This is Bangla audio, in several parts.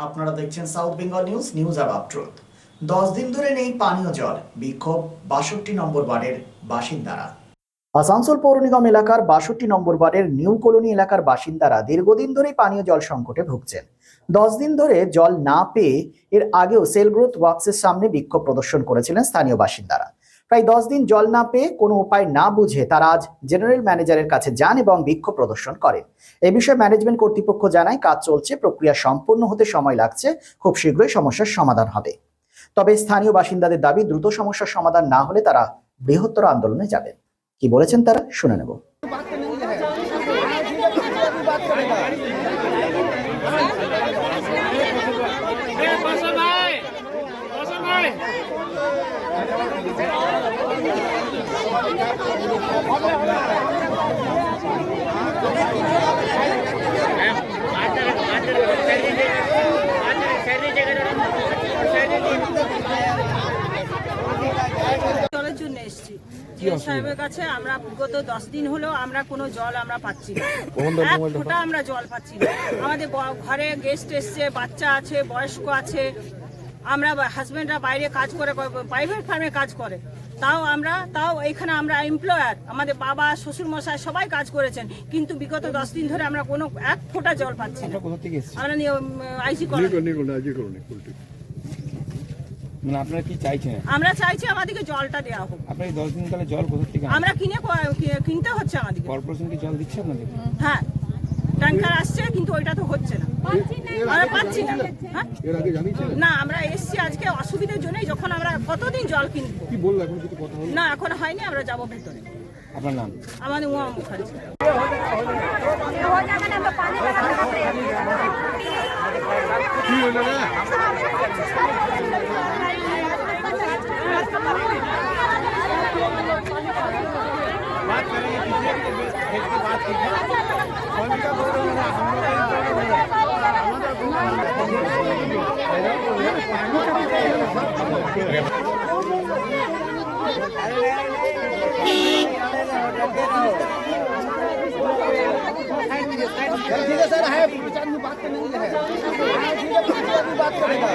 আপনারা দেখছেন south Bengal news about truth. 10 দিন ধরে নেই পানীয় জল, বিক্ষোভ 62 নম্বর ওয়ার্ডের বাসিন্দারা। আসানসোল পৌর নিগম এলাকার 62 নম্বর ওয়ার্ডের নিউ কলোনি এলাকার বাসিন্দারা দীর্ঘদিন ধরেই পানীয় জল সংকটে ভুগছেন। 10 দিন ধরে জল না পেয়ে এর আগেও সেল গ্রোথ ওয়ার্কসের সামনে বিক্ষোভ প্রদর্শন করেছিলেন স্থানীয় বাসিন্দারা। প্রায় 10 দিন জল না পেয়ে কোনো উপায় না বুঝে তারা আজ জেনারেল ম্যানেজারের কাছে যান এবং বিক্ষোভ প্রদর্শন করেন। এই বিষয়ে ম্যানেজমেন্ট কর্তৃপক্ষ জানায়, কাজ চলছে, প্রক্রিয়া সম্পূর্ণ হতে সময় লাগছে, খুব শীঘ্রই সমস্যার সমাধান হবে। তবে স্থানীয় বাসিন্দাদের দাবি, দ্রুত সমস্যার সমাধান না হলে তারা বৃহত্তর আন্দোলনে যাবেন। কি বলেছেন তারা, শুনে নেব। জলের জন্য এসেছি সাহেবের কাছে। আমরা বিগত 10 দিন হলো আমরা কোনো জল আমরা পাচ্ছি না, এক ফোঁটা আমরা জল পাচ্ছি না। আমাদের ঘরে গেস্ট এসছে, বাচ্চা আছে, বয়স্ক আছে, আমরা হাজবেন্ডরা বাইরে কাজ করে, প্রাইভেট ফার্মে কাজ করে, তাও এখানে আমরা এমপ্লয়ার, আমাদের বাবা শ্বশুর মশাই সবাই কাজ করেছেন, কিন্তু বিগত 10 দিন ধরে আমরা কোনো এক ফোঁটা জল পাচ্ছি না। আমরা আইসি কলোনি। মানে আপনারা কি চাইছেন? আমরা চাইছি আমাদেরকে জলটা দেওয়া হোক। আপনার 10 দিন কালে জল কোথা থেকে? আমরা কিনতে হচ্ছে আমাদেরকে। কর্পোরেশন কি জল দিচ্ছে আপনাদের? হ্যাঁ, ট্যাঙ্কার আসছে, কিন্তু ওইটা তো হচ্ছে না, আমরা পাচ্ছি না। হ্যাঁ, না, আমরা এসছি আজকে অসুবিধার জন্যই। যখন আমরা কতদিন জল কিনবো? কি বললো এখন কিছু কথা হলো? না, এখন হয়নি, আমরা যাবো ভেতরে। আপনার নাম? আমাদের উমা মুখার্জি। ठीक है सर, है विचार में बात करने है, बात करेगा।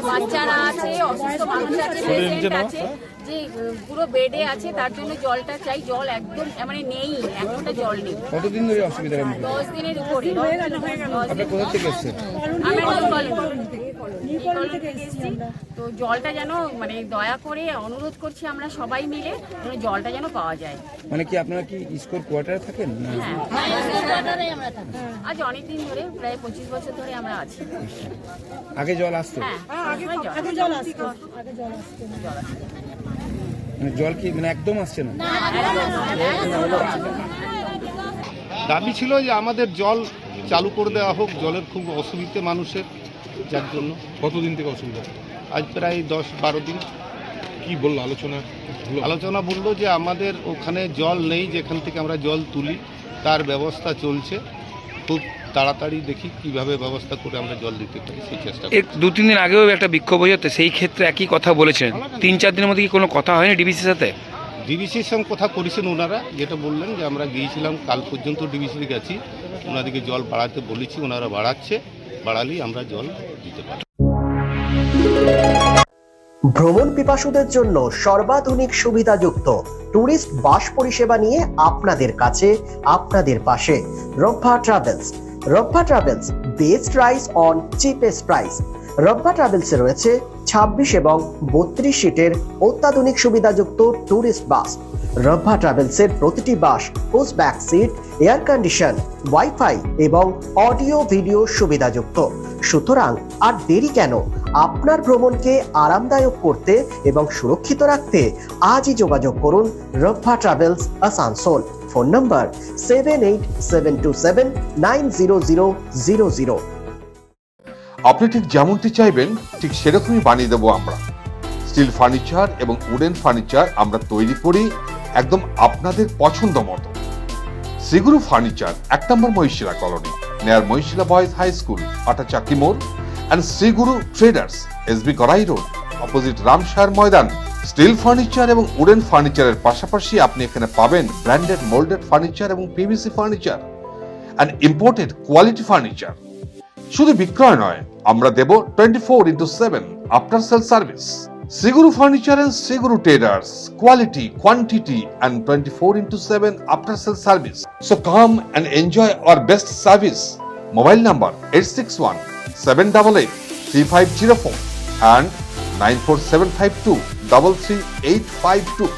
বাচ্চারা আছে, অসুস্থ মানুষ আছে, পেশেন্ট আছে, যে পুরো বেডে আছে, তার জন্য জলটা চাই। জল একদম মানে নেই, একটা জল নেই। কতদিন ধরে অসুবিধা? 10 দিনের উপরে। আপনি কোথা থেকে এসেছেন? তো জলটা যেন মানে দয়া করে অনুরোধ করছি আমরা সবাই মিলে, জলটা যেন পাওয়া যায়। মানে কি আপনারা কি স্কোর কোয়ার্টারে থাকেন? হ্যাঁ, আজ অনেকদিন ধরে, প্রায় 25 বছর ধরে আমরা আছি। আগে জল আসতো? হ্যাঁ, জল আসতো। মানে জল কি মানে একদম আসছে না? দাবি ছিল যে আমাদের জল চালু করে দেওয়া হোক। জলের খুব অসুবিধে মানুষের, যার জন্য। কতদিন থেকে অসুবিধা? আজ প্রায় 10-12 দিন। কি বললো আলোচনা? বললো যে আমাদের ওখানে জল নেই, যেখান থেকে আমরা জল তুলি তার ব্যবস্থা চলছে। খুব তাড়াতাড়ি দেখি কিভাবে ব্যবস্থা করে আমরা জল দিতে পারি, সেই চেষ্টা করি। 2-3 দিন আগেও একটা বিক্ষোভ হয়েছে, সেই ক্ষেত্রে একই কথা বলেছেন। 3-4 দিনের মধ্যে কি কোনো কথা হয়নি ডিবিসির সাথে? ডিবিসির সঙ্গে কথা করেছেন ওনারা, যেটা বললেন যে আমরা গিয়েছিলাম, কাল পর্যন্ত ডিবিসিতে গেছি, ওনাদেরকে জল বাড়াতে বলেছি, ওনারা বাড়ালেই আমরা জল দিতে পারি। ভ্রমণ পিপাসুদের জন্য সর্বাধুনিক সুবিধাযুক্ত ট্যুরিস্ট বাস পরিষেবা নিয়ে আপনাদের কাছে, আপনাদের পাশে Rabba Travels. Rabba Travels, best price on cheapest price. Rabba ট্রাভেলসে রয়েছে 26 এবং 32 সিটের অত্যাধুনিক সুবিধাযুক্ত ট্যুরিস্ট বাস। রব্বা ট্রাভেলসের প্রতিটি bus push back seat, air condition, wifi এবং অডিও ভিডিও সুবিধাযুক্ত। সুতরাং আর দেরি কেন? আপনার ভ্রমণকে আরামদায়ক করতে এবং সুরক্ষিত রাখতে আজই যোগাযোগ করুন রব্বা ট্রাভেলস, আসানসোল। ফোন নম্বর 7872790000। আপনি ঠিক যেমনটি চাইবেন ঠিক সেরকমই বানিয়ে দেবো আমরা। স্টিল ফার্নিচার এবং উডেন ফার্নিচার আমরা তৈরি করি একদম আপনাদের পছন্দ মতো। শ্রীগুরু ফার্নিচার 1 নম্বর Mahishila colony, near Mahishila boys high school, আটা চাকি মোড়, and Shriguru traders, SB Garai road, opposite Ramshar ময়দান। স্টিল ফার্নিচার এবং উডেন ফার্নিচারের পাশাপাশি আপনি এখানে পাবেন ব্র্যান্ডেড মোল্ডেড ফার্নিচার এবং PVC furniture and imported quality furniture. শুধু বিক্রয় নয়, আমরা দেব 24/7 after sale service. Shriguru furniture and Shri Guru traders, quality, quantity and 24/7 after sale service. So come and enjoy our best service. Mobile number 8617883504 and 94752 33852.